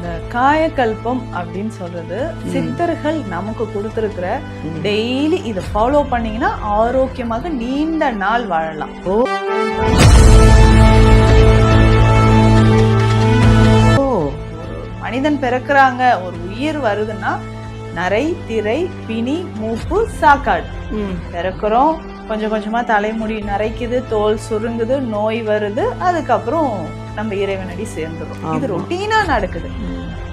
இந்த காயக்கல்பம் அப்படின்னு சொல்றது சித்தர்கள் நமக்கு கொடுத்திருக்கிற டெய்லி இதை ஃபாலோ பண்ணீங்கன்னா ஆரோக்கியமாக நீண்ட நாள் வாழலாம். மனிதன் பிறக்கிறாங்க, ஒரு உயிர் வருதுன்னா நரை, திரை, பிணி, மூப்பு, சாக்காடு. பிறக்கிறோம், கொஞ்சம் கொஞ்சமா தலைமுடி நரைக்குது, தோல் சுருங்குது, நோய் வருது, அதுக்கப்புறம் நம்ம இறைவனடி சேர்ந்துடும். இது ரொட்டீனா நடக்குது.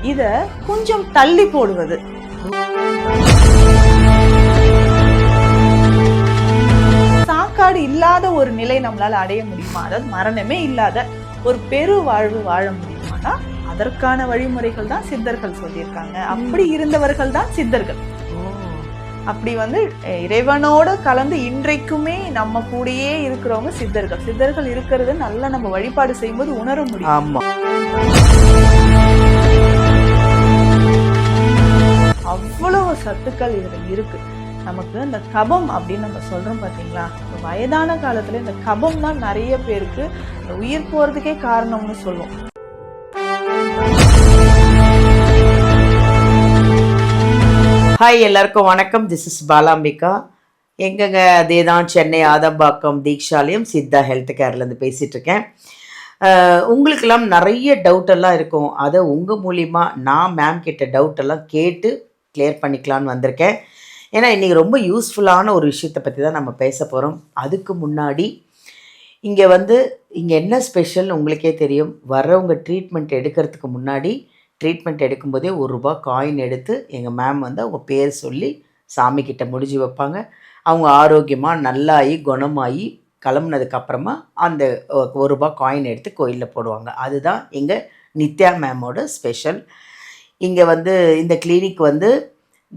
இத கொஞ்சம் தள்ளி போடுவது, சாக்காடு இல்லாத ஒரு நிலை நம்மளால அடைய முடியுமா? அதாவது மரணமே இல்லாத ஒரு பெரு வாழ்வு வாழ முடியுமானா அதற்கான வழிமுறைகள் தான் சித்தர்கள் சொல்லியிருக்காங்க. அப்படி இருந்தவர்கள் தான் சித்தர்கள். அப்படி இறைவனோட கலந்து இன்றைக்குமே நம்ம கூடயே இருக்கிறவங்க சித்தர்கள். சித்தர்கள் இருக்கிறது நல்லா நம்ம வழிபாடு செய்யும்போது உணர முடியும். அவ்வளவு சத்துக்கள் இதுல இருக்கு. நமக்கு இந்த கபம் அப்படின்னு நம்ம சொல்றோம் பாத்தீங்களா, வயதான காலத்துல இந்த கபம் தான் நிறைய பேருக்கு உயிர் போறதுக்கே காரணம்னு சொல்லுவோம். ஹாய், எல்லாருக்கும் வணக்கம். This is Balambika. எங்கங்க அதே தான், சென்னை ஆதம்பாக்கம் தீக்ஷாலயம் சித்தா ஹெல்த் கேர்லேருந்து பேசிகிட்டு இருக்கேன். உங்களுக்கெல்லாம் நிறைய டவுட்டெல்லாம் இருக்கும். அதை உங்கள் மூலிமா நான் மேம் கிட்ட டவுட்டெல்லாம் கேட்டு கிளியர் பண்ணிக்கலான்னு வந்திருக்கேன். ஏன்னா இன்றைக்கி ரொம்ப யூஸ்ஃபுல்லான ஒரு விஷயத்தை பற்றி தான் நம்ம பேச போகிறோம். அதுக்கு முன்னாடி இங்கே இங்கே என்ன ஸ்பெஷல் உங்களுக்கே தெரியும். வர்றவங்க ட்ரீட்மெண்ட் எடுக்கிறதுக்கு முன்னாடி ட்ரீட்மெண்ட் எடுக்கும்போதே ₹1 காயின் எடுத்து எங்கள் மேம் அவங்க பேர் சொல்லி சாமிக்கிட்ட முடிஞ்சு வைப்பாங்க. அவங்க ஆரோக்கியமாக நல்லாகி குணமாகி கிளம்புனதுக்கப்புறமா அந்த ₹1 காயின் எடுத்து கோயிலில் போடுவாங்க. அதுதான் எங்கள் நித்யா மேமோட ஸ்பெஷல். இங்கே இந்த கிளினிக்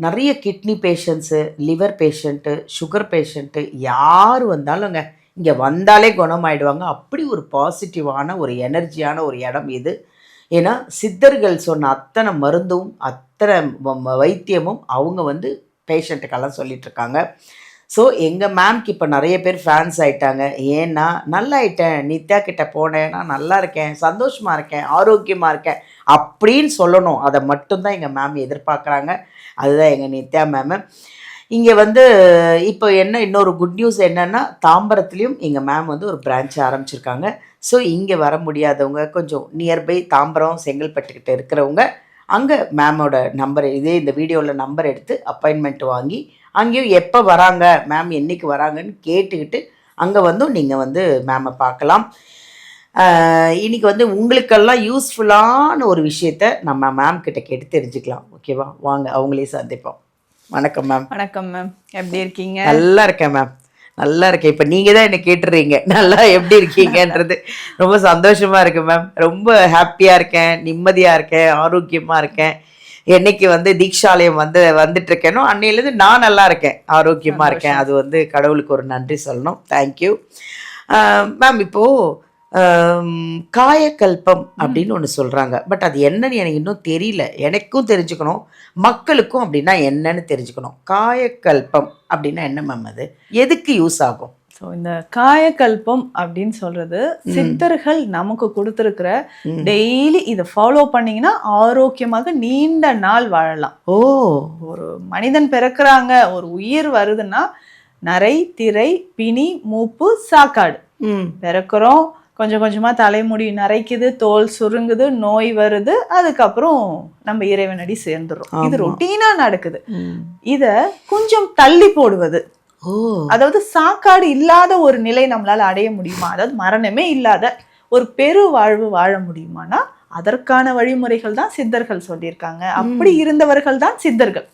நிறைய kidney patients, liver patient, sugar patient யார் வந்தாலுங்க இங்கே வந்தாலே குணமாயிடுவாங்க. அப்படி ஒரு பாசிட்டிவான ஒரு எனர்ஜியான ஒரு இடம் இது. ஏன்னா சித்தர்கள் சொன்ன அத்தனை மருந்தும் அத்தனை வைத்தியமும் அவங்க பேஷண்ட்டுக்கெல்லாம் சொல்லிகிட்ருக்காங்க. ஸோ எங்கள் மேம்க்கு இப்போ நிறைய பேர் ஃபேன்ஸ் ஆகிட்டாங்க. ஏன்னா நல்லா ஆயிட்டேன், நித்யா கிட்டே போனேன்னா நல்லா இருக்கேன், சந்தோஷமாக இருக்கேன், ஆரோக்கியமாக இருக்கேன் அப்படின்னு சொல்லணும். அதை மட்டும்தான் எங்கள் மேம் எதிர்பார்க்குறாங்க. அதுதான் எங்கள் நித்யா மேமு. இங்கே இப்போ இன்னொரு குட் நியூஸ் என்னென்னா, தாம்பரத்துலேயும் எங்கள் மேம் ஒரு பிரான்ச் ஆரம்பிச்சிருக்காங்க. ஸோ இங்கே வர முடியாதவங்க, கொஞ்சம் நியர்பை தாம்பரம் செங்கல்பட்டுக்கிட்ட இருக்கிறவங்க அங்கே மேமோட நம்பர், இந்த வீடியோவில் நம்பர் எடுத்து அப்பாயின்மெண்ட் வாங்கி அங்கேயும் எப்போ வராங்க மேம், என்றைக்கு வராங்கன்னு கேட்டுக்கிட்டு அங்கே நீங்கள் மேமை பார்க்கலாம். இன்றைக்கி உங்களுக்கெல்லாம் யூஸ்ஃபுல்லான ஒரு விஷயத்த நம்ம மேம் கிட்ட கேட்டு தெரிஞ்சுக்கலாம். ஓகேவா? வாங்க அவங்களே சந்திப்போம். வணக்கம் மேம். வணக்கம் மேம், எப்படி இருக்கீங்க? நல்லா இருக்கேன் மேம், நல்லா இருக்கேன். இப்போ நீங்கள் தான் என்ன கேட்டுறீங்க நல்லா எப்படி இருக்கீங்கன்றது. ரொம்ப சந்தோஷமாக இருக்குது மேம். ரொம்ப ஹாப்பியாக இருக்கேன், நிம்மதியாக இருக்கேன், ஆரோக்கியமாக இருக்கேன். என்னைக்கு தீக்ஷாலயம் வந்துட்டுருக்கேனோ அன்னையிலேருந்து நான் நல்லா இருக்கேன், ஆரோக்கியமாக இருக்கேன். அது கடவுளுக்கு ஒரு நன்றி சொல்லணும். Thank you ma'am. இப்போது காயக்கல்பம் அப்படின்னு ஒன்று சொல்கிறாங்க. பட் அது என்னன்னு எனக்கு இன்னும் தெரியல. எனக்கும் தெரிஞ்சுக்கணும், மக்களுக்கும் அப்படின்னா என்னன்னு தெரிஞ்சுக்கணும். காயக்கல்பம் அப்படின்னா என்ன மேம்? அது எதுக்கு யூஸ் ஆகும்? ஸோ இந்த காயக்கல்பம் அப்படின்னு சொல்றது சித்தர்கள் நமக்கு கொடுத்துருக்கிற டெய்லி இதை ஃபாலோ பண்ணீங்கன்னா ஆரோக்கியமாக நீண்ட நாள் வாழலாம். ஒரு மனிதன் பிறக்கிறாங்க, ஒரு உயிர் வருதுன்னா நரை, திரை, பிணி, மூப்பு, சாக்காடு. பிறக்கிறோம், கொஞ்சம் கொஞ்சமா தலைமுடி நரைக்குது, தோல் சுருங்குது, நோய் வருது, அதுக்கப்புறம் நம்ம இறைவனடி சேர்ந்துடும். இது ரொட்டீனா நடக்குது. இத கொஞ்சம் தள்ளி போடுவது, அதாவது சாக்காடு இல்லாத ஒரு நிலை நம்மளால அடைய முடியுமா? அதாவது மரணமே இல்லாத ஒரு பெரு வாழ்வு வாழ முடியுமானா அதற்கான வழிமுறைகள் தான் சித்தர்கள் சொல்லியிருக்காங்க. அப்படி இருந்தவர்கள் தான் சித்தர்கள்.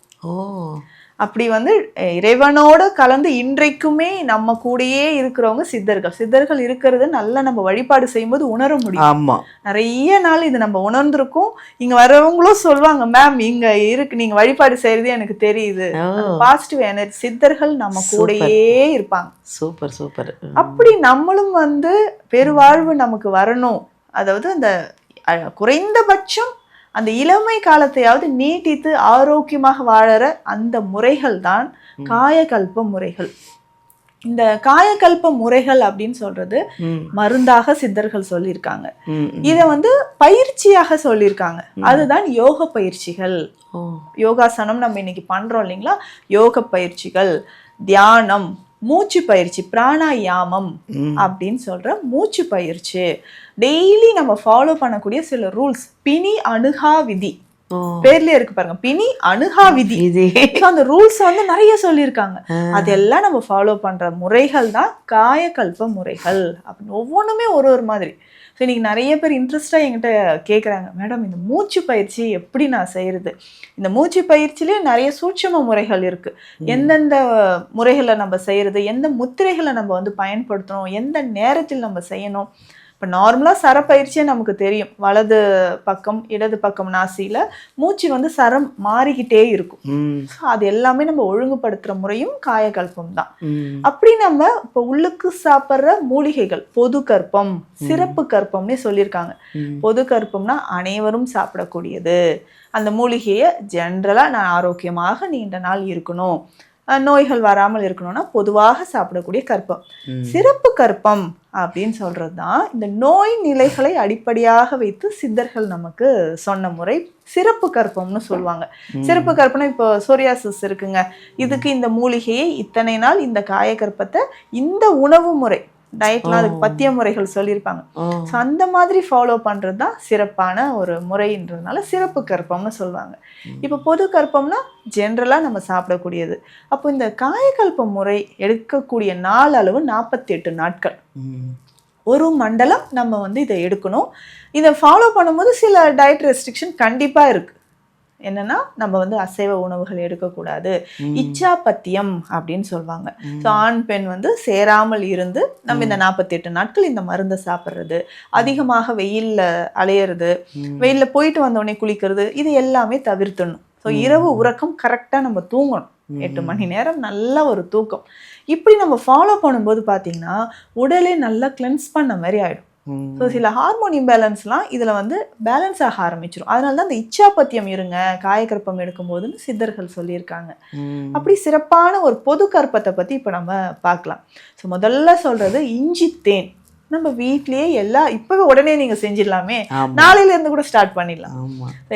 அப்படி இறைவனோட கலந்து இன்றைக்குமே நம்ம கூடயே இருக்கிறவங்க சித்தர்கள். சித்தர்கள் இருக்கிறது நல்லா நம்ம வழிபாடு செய்யும்போது உணர முடியும். நிறைய நாள் இது நம்ம உணர்ந்திருக்கோம். இங்க வர்றவங்களும் சொல்லுவாங்க, மேம் இங்க இருக்கு, நீங்க வழிபாடு செய்யறது எனக்கு தெரியுது. பாசிட்டிவ் எனர்ஜி, சித்தர்கள் நம்ம கூடயே இருப்பாங்க. Super super. அப்படி நம்மளும் பெருவாழ்வு நமக்கு வரணும், அதாவது அந்த குறைந்தபட்சம் அந்த இளமை காலத்தையாவது நீட்டித்து ஆரோக்கியமாக வாழற அந்த முறைகள் தான் காயக்கல்ப முறைகள். இந்த காயக்கல்ப முறைகள் அப்படின்னு சொல்றது மருந்தாக சித்தர்கள் சொல்லியிருக்காங்க. இத வந்து பயிற்சியாக சொல்லியிருக்காங்க. அதுதான் யோக பயிற்சிகள். யோகாசனம் நம்ம இன்னைக்கு பண்றோம் இல்லைங்களா, யோக பயிற்சிகள், தியானம், மூச்சு பயிற்சி, பிராணாயாமம் அப்படின்னு சொல்ற மூச்சு பயிற்சி, டெய்லி நம்ம ஃபாலோ பண்ணக்கூடிய சில ரூல்ஸ், பிணி அணுகா விதி பேர்லயே இருக்கு பாருங்க, பிணி அணுகா விதி. அந்த ரூல்ஸ் வந்து நிறைய சொல்லியிருக்காங்க. அதெல்லாம் நம்ம ஃபாலோ பண்ற முறைகள் தான் காயக்கல்ப முறைகள் அப்படின்னு. ஒவ்வொன்றுமே ஒரு ஒரு மாதிரி. ஸோ இன்னைக்கு நிறைய பேர் இன்ட்ரெஸ்டாக என்கிட்ட கேட்குறாங்க, மேடம் இந்த மூச்சு பயிற்சி எப்படி நான் செய்யறது? இந்த மூச்சு பயிற்சியிலே நிறைய சூட்சும முறைகள் இருக்கு. எந்தெந்த முறைகளை நம்ம செய்யறது, எந்த முத்திரைகளை நம்ம வந்து பயன்படுத்தணும், எந்த நேரத்தில் நம்ம செய்யணும். இப்போ நார்மலாக சரப்பயிற்சியே நமக்கு தெரியும், வலது பக்கம் இடது பக்கம் நாசியில் மூச்சு வந்து சரம் மாறிக்கிட்டே இருக்கும். ஸோ அது எல்லாமே நம்ம ஒழுங்குபடுத்துகிற முறையும் காயக்கல்பம் தான். அப்படி நம்ம இப்போ உள்ளுக்கு சாப்பிட்ற மூலிகைகள், பொது கற்பம், சிறப்பு கற்பம்னே சொல்லியிருக்காங்க. பொது கற்பம்னா அனைவரும் சாப்பிடக்கூடியது. அந்த மூலிகையை ஜென்ரலாக நான் ஆரோக்கியமாக நீண்ட நாள் இருக்கணும், நோய்கள் வராமல் இருக்கணும்னா பொதுவாக சாப்பிடக்கூடிய கற்பம். சிறப்பு கற்பம் அப்படின்னு சொல்றது தான் இந்த நோய் நிலைகளை அடிப்படையாக வைத்து சித்தர்கள் நமக்கு சொன்ன முறை சிறப்பு கற்பம்னு சொல்லுவாங்க. சிறப்பு கற்பனை, இப்போ சோரியாசிஸ் இருக்குங்க, இதுக்கு இந்த மூலிகையை இத்தனை நாள், இந்த காயக்கற்பத்தை இந்த உணவு முறை டயட்லாம் அதுக்கு பத்திய முறைகள் சொல்லியிருப்பாங்க. ஸோ அந்த மாதிரி ஃபாலோ பண்ணுறது தான் சிறப்பான ஒரு முறைன்றதுனால சிறப்பு கற்பம்னு சொல்லுவாங்க. இப்போ பொது கற்பம்னா ஜென்ரலாக நம்ம சாப்பிடக்கூடியது. அப்போ இந்த காயக்கல்ப முறை எடுக்கக்கூடிய நாள் அளவு 48 நாட்கள், ஒரு மண்டலம் நம்ம வந்து இதை எடுக்கணும். இதை ஃபாலோ பண்ணும்போது சில டயட் ரெஸ்ட்ரிக்ஷன் கண்டிப்பாக இருக்குது. என்னன்னா நம்ம வந்து அசைவ உணவுகள் எடுக்கக்கூடாது, இச்சாபத்தியம் அப்படின்னு சொல்லுவாங்க. ஸோ ஆண் பெண் வந்து சேராமல் இருந்து நம்ம இந்த 48 நாட்கள் இந்த மருந்தை சாப்பிட்றது, அதிகமாக வெயிலில் அலையிறது, வெயிலில் போயிட்டு வந்தோடனே குளிக்கிறது, இது எல்லாமே தவிர்த்தணும். ஸோ இரவு உறக்கம் கரெக்டாக நம்ம தூங்கணும், 8 மணி நேரம் நல்ல ஒரு தூக்கம். இப்படி நம்ம ஃபாலோ பண்ணும்போது பார்த்தீங்கன்னா உடலே நல்லா கிளென்ஸ் பண்ண மாதிரி ஆகிடும். ஸோ சில ஹார்மோன் இம்பேலன்ஸ்லாம் இதில் வந்து பேலன்ஸ் ஆக ஆரம்பிச்சிடும். அதனால தான் இந்த இச்சாபத்தியம் இருங்க காயக்கற்பம் எடுக்கும்போதுன்னு சித்தர்கள் சொல்லியிருக்காங்க. அப்படி சிறப்பான ஒரு பொது கற்பத்தை பற்றி இப்போ நம்ம பார்க்கலாம். ஸோ முதல்ல சொல்கிறது இஞ்சி தேன். நம்ம வீட்லயே இப்பவே உடனே நீங்க செஞ்சிடலாமே, நாளையில இருந்து கூட ஸ்டார்ட் பண்ணிடலாம்.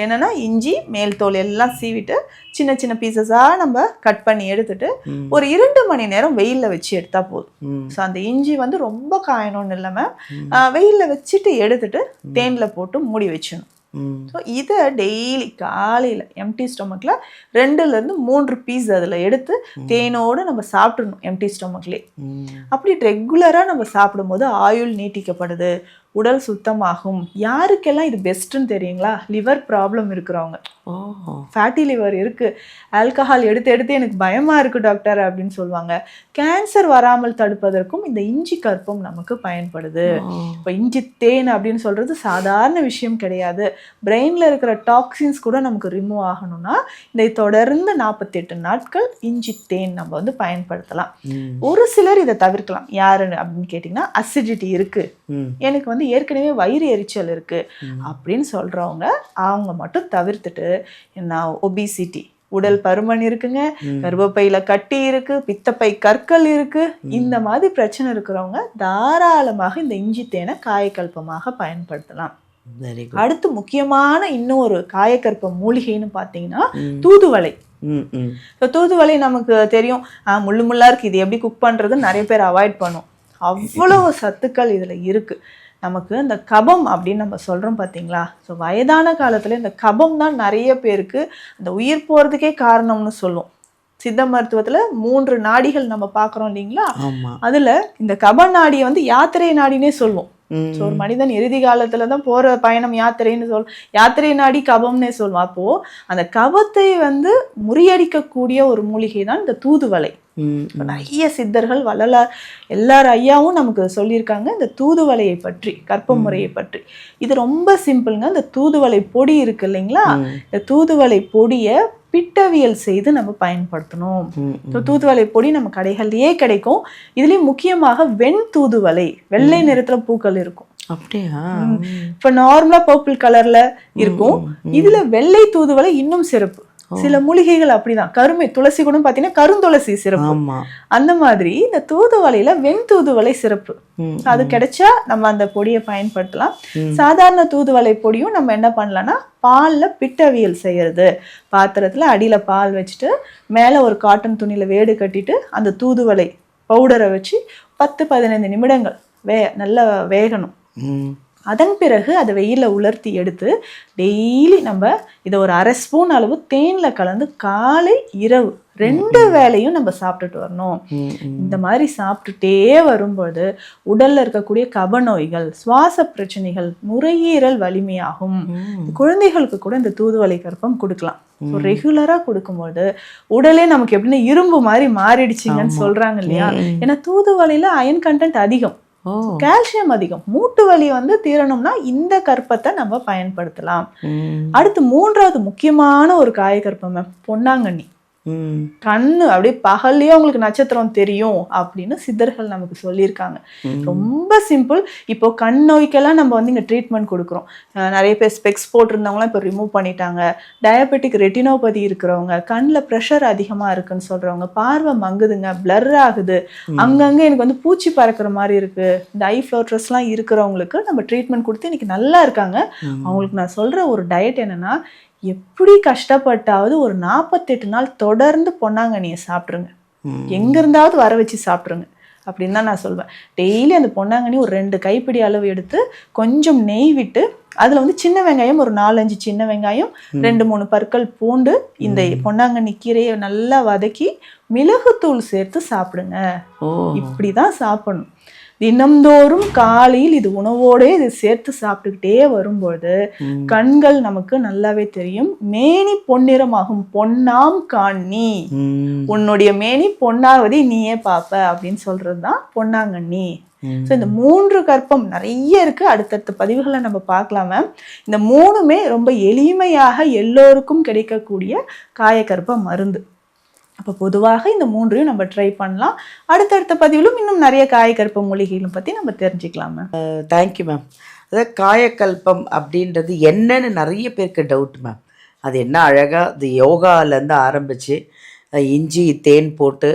என்னன்னா இஞ்சி மேல் தோல் எல்லாம் சீவிட்டு சின்ன சின்ன பீசஸா நம்ம கட் பண்ணி எடுத்துட்டு ஒரு 2 மணி நேரம் வெயில்ல வச்சு எடுத்தா போதும். ஸோ அந்த இஞ்சி வந்து ரொம்ப காயணும்னு இல்லாம வெயில்ல வச்சுட்டு எடுத்துட்டு தேன்ல போட்டு மூடி வச்சிடணும். ஸோ இதை டெய்லி காலையில் எம்டி ஸ்டொமக்கில் 2லேருந்து 3 பீஸ் அதில் எடுத்து தேனோடு நம்ம சாப்பிட்றணும் எம்டி ஸ்டொமக்லேயே. அப்படி ரெகுலராக நம்ம சாப்பிடும்போது ஆயுள் நீட்டிக்கப்படுது, உடல் சுத்தமாகும். யாருக்கெல்லாம் இது பெஸ்ட்டுன்னு தெரியுங்களா? லிவர் ப்ராப்ளம் இருக்கிறவங்க, ஃபேட்டி லிவர் இருக்குது, ஆல்கஹால் எடுத்து எடுத்து எனக்கு பயமாக இருக்குது டாக்டர் அப்படின்னு சொல்லுவாங்க. கேன்சர் வராமல் தடுப்பதற்கும் இந்த இஞ்சி கற்பம் நமக்கு பயன்படுது. இப்போ இஞ்சி தேன் அப்படின்னு சொல்கிறது சாதாரண விஷயம் கிடையாது. பிரெயினில் இருக்கிற டாக்ஸின்ஸ் கூட நமக்கு ரிமூவ் ஆகணும்னா இதை தொடர்ந்து 48 நாட்கள் இஞ்சி தேன் நம்ம வந்து பயன்படுத்தலாம். ஒரு சிலர் இதை தவிர்க்கலாம். யாரு அப்படின்னு கேட்டிங்கன்னா, அசிடிட்டி இருக்குது, எனக்கு வந்து ஏற்கனவே வயிறு எரிச்சல் இருக்கு அப்படின்னு சொல்றவங்க, அவங்க மட்டும் தவிர்த்துட்டு, என்ன ஒபிசிட்டி, உடல் பருமன் இருக்குங்க, கர்ப்பப்பையில கட்டி இருக்கு, பித்தப்பை கற்கள் இருக்கு, இந்த மாதிரி பிரச்சனை இருக்கிறவங்க தாராளமாக இந்த இஞ்சி தேனை காயக்கல்பமாக பயன்படுத்தலாம். அடுத்து முக்கியமான இன்னும் ஒரு காயக்கற்ப மூலிகைன்னு பார்த்தீங்கன்னா தூதுவளை. தூதுவளை நமக்கு தெரியும், முள்ளு முள்ளா இருக்கு, இது எப்படி குக் பண்றதுன்னு நிறைய பேர் அவாய்ட் பண்ணும். அவ்வளவு சத்துக்கள் இதுல இருக்கு. நமக்கு இந்த கபம் அப்படின்னு நம்ம சொல்கிறோம் பார்த்தீங்களா? ஸோ வயதான காலத்தில் இந்த கபம் தான் நிறைய பேருக்கு அந்த உயிர் போகிறதுக்கே காரணம்னு சொல்லுவோம். சித்த மருத்துவத்தில் 3 நாடிகள் நம்ம பார்க்குறோம் இல்லைங்களா? அதில் இந்த கப நாடியை வந்து யாத்திரை நாடினே சொல்லுவோம். ஸோ ஒரு மனிதன் இறுதி காலத்துல தான் போற பயணம் யாத்திரைன்னு யாத்திரை நாடி கபம்னே சொல்லுவோம். அப்போ அந்த கபத்தை வந்து முறியடிக்கக்கூடிய ஒரு மூலிகை தான் இந்த தூதுவளை. நிறைய சித்தர்கள் வள்ளலார் எல்லார் ஐயாவும் நமக்கு சொல்லியிருக்காங்க இந்த தூதுவளையை பற்றி, கற்ப முறையை பற்றி. இது ரொம்ப சிம்பிளுங்க. இந்த தூதுவளை பொடி இருக்கு இல்லைங்களா? இந்த தூதுவளை பொடியை பிட்டவியல் செய்து நம்ம பயன்படுத்தணும். தூதுவளை பொடி நம்ம கடைகள்லயே கிடைக்கும். இதுலயும் முக்கியமாக வெண் தூதுவளை, வெள்ளை நிறத்துல பூக்கள் இருக்கும். அப்படியா? இப்ப நார்மலா பர்பிள் கலர்ல இருக்கும், இதுல வெள்ளை தூதுவளை இன்னும் சிறப்பு. சில மூலிகைகள் அப்படிதான். கருமை துளசி கூட பாத்தீங்கன்னா கருந்துளசி சிறப்பு. அந்த மாதிரி இந்த தூதுவளையில வெண்தூதுவளை சிறப்பு. அது கிடைச்சா நம்ம அந்த பொடியை பயன்படுத்தலாம். சாதாரண தூதுவளை பொடியும் நம்ம என்ன பண்ணலாம்னா பால்ல பிட்டவியல் செய்யறது. பாத்திரத்துல அடியில பால் வச்சுட்டு மேல ஒரு காட்டன் துணியில வேடு கட்டிட்டு அந்த தூதுவளை பவுடரை வச்சு 10-15 நிமிடங்கள் நல்லா வேகணும். அதன் பிறகு அதை வெயில உலர்த்தி எடுத்து டெய்லி நம்ம இதை ஒரு 1/2 ஸ்பூன் அளவு தேன்ல கலந்து காலை இரவு 2 வேளையும் நம்ம சாப்பிட்டுட்டு வரணும். இந்த மாதிரி சாப்பிட்டுட்டே வரும்போது உடல்ல இருக்கக்கூடிய கப நோய்கள், சுவாச பிரச்சனைகள், நுரையீரல் வலிமையாகும். குழந்தைகளுக்கு கூட இந்த தூதுவளை கற்பம் கொடுக்கலாம். ரெகுலரா கொடுக்கும்போது உடலே நமக்கு எப்படின்னா இரும்பு மாதிரி மாறிடுச்சிங்கன்னு சொல்றாங்க இல்லையா? ஏன்னா தூதுவளையில அயன் கண்டென்ட் அதிகம், கால்சியம் அதிகம். மூட்டு வலி தீரணும்னா இந்த கற்பத்தை நம்ம பயன்படுத்தலாம். அடுத்து 3வது முக்கியமான ஒரு காயக்கற்பம் பொன்னாங்கண்ணி. கண்ணு அப்படியே பகல்லையே உங்களுக்கு நட்சத்திரம் தெரியும் அப்படின்னு சித்தர்கள் நமக்கு சொல்லியிருக்காங்க. ரொம்ப சிம்பிள். இப்போ கண் நோய்க்கெல்லாம் நம்ம இங்க ட்ரீட்மெண்ட் கொடுக்குறோம். நிறைய பேர் ஸ்பெக்ஸ் போட்டிருந்தவங்களாம் இப்போ ரிமூவ் பண்ணிட்டாங்க. டயபெட்டிக் ரெட்டினோபதி இருக்கிறவங்க, கண்ணில் ப்ரெஷர் அதிகமாக இருக்குன்னு சொல்றவங்க, பார்வை மங்குதுங்க, பிளர் ஆகுது, அங்கங்கே எனக்கு பூச்சி பறக்கிற மாதிரி இருக்கு, இந்த ஐ ஃப்ளோட்ரஸ்லாம் இருக்கிறவங்களுக்கு நம்ம ட்ரீட்மெண்ட் கொடுத்து இன்னைக்கு நல்லா இருக்காங்க. அவங்களுக்கு நான் சொல்ற ஒரு டயட் என்னன்னா, எப்படி கஷ்டப்பட்டாவது ஒரு 48 நாள் தொடர்ந்து பொன்னாங்கண்ணியை சாப்பிட்ருங்க. எங்க இருந்தாவது வர வச்சு சாப்பிட்ருங்க அப்படின்னு தான் நான் சொல்வேன். டெய்லி அந்த பொன்னாங்கண்ணி ஒரு 2 கைப்பிடி அளவு எடுத்து கொஞ்சம் நெய் விட்டு அதுல சின்ன வெங்காயம் ஒரு 4-5 சின்ன வெங்காயம், 2-3 பற்கள் பூண்டு, இந்த பொன்னாங்கண்ணி கீரையை நல்லா வதக்கி மிளகுத்தூள் சேர்த்து சாப்பிடுங்க. இப்படிதான் சாப்பிடணும். தினம்தோறும் காலையில் இது உணவோட இது சேர்த்து சாப்பிட்டுக்கிட்டே வரும்போது கண்கள் நமக்கு நல்லாவே தெரியும். மேனி பொன்னிறமாகும், பொன்னாம் காணி, உன்னுடைய மேனி பொன்னாவதை நீயே பாப்ப அப்படின்னு சொல்றதுதான் பொன்னாங்கண்ணி. இந்த 3 கற்பம் நிறைய இருக்கு. அடுத்தடுத்த பதிவுகளை நம்ம பார்க்கலாம. இந்த 3மே ரொம்ப எளிமையாக எல்லோருக்கும் கிடைக்கக்கூடிய காயக்கற்ப மருந்து. அப்போ பொதுவாக இந்த 3ஐயும் நம்ம ட்ரை பண்ணலாம். அடுத்தடுத்த பதிவிலும் இன்னும் நிறைய காயக்கற்ப மூலிகைகளும் பற்றி நம்ம தெரிஞ்சுக்கலாமா? Thank you ma'am. அதாவது காயக்கல்பம் அப்படின்றது என்னன்னு நிறைய பேருக்கு டவுட் மேம். அது என்ன அழகாக அது யோகாலேருந்து ஆரம்பித்து இஞ்சி தேன் போட்டு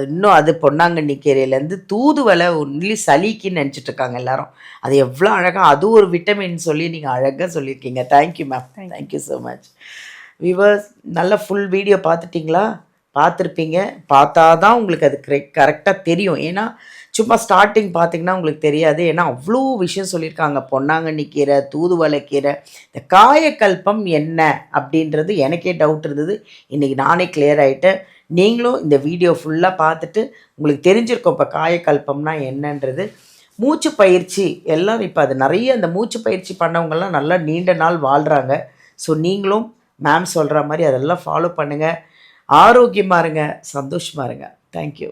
இன்னும் அது பொன்னாங்கண்ணி கீரையிலேருந்து தூதுவளை ஒன்லி சளிக்குன்னு நினச்சிட்டு இருக்காங்க எல்லாரும். அது எவ்வளோ அழகாக, அது ஒரு விட்டமின் சொல்லி நீங்கள் அழகாக சொல்லியிருக்கீங்க. Thank you ma'am. Thank you so much. Viewers, நல்ல ஃபுல் வீடியோ பார்த்துட்டிங்களா? பார்த்துருப்பீங்க. பார்த்தா தான் உங்களுக்கு அது கரெக்டாக தெரியும். ஏன்னா சும்மா ஸ்டார்டிங் பார்த்திங்கன்னா உங்களுக்கு தெரியாது. ஏன்னா அவ்வளோ விஷயம் சொல்லியிருக்காங்க. பொன்னாங்கண்ணி கீரை, தூதுவளை கீரை, இந்த காயக்கல்பம் என்ன அப்படின்றது எனக்கே டவுட் இருந்தது. இன்றைக்கி நானே கிளியர் ஆகிட்டேன். நீங்களும் இந்த வீடியோ ஃபுல்லாக பார்த்துட்டு உங்களுக்கு தெரிஞ்சிருக்கோம் இப்போ காயக்கல்பம்னா என்னன்றது. மூச்சு பயிற்சி எல்லோரும் இப்போ அது நிறைய அந்த மூச்சு பயிற்சி பண்ணவங்கெல்லாம் நல்லா நீண்ட நாள் வாழ்கிறாங்க. ஸோ நீங்களும் மேம் சொல்கிற மாதிரி அதெல்லாம் ஃபாலோ பண்ணுங்கள். ஆரோக்கியமாக இருங்க, சந்தோஷமாக இருங்க. தேங்க்யூ.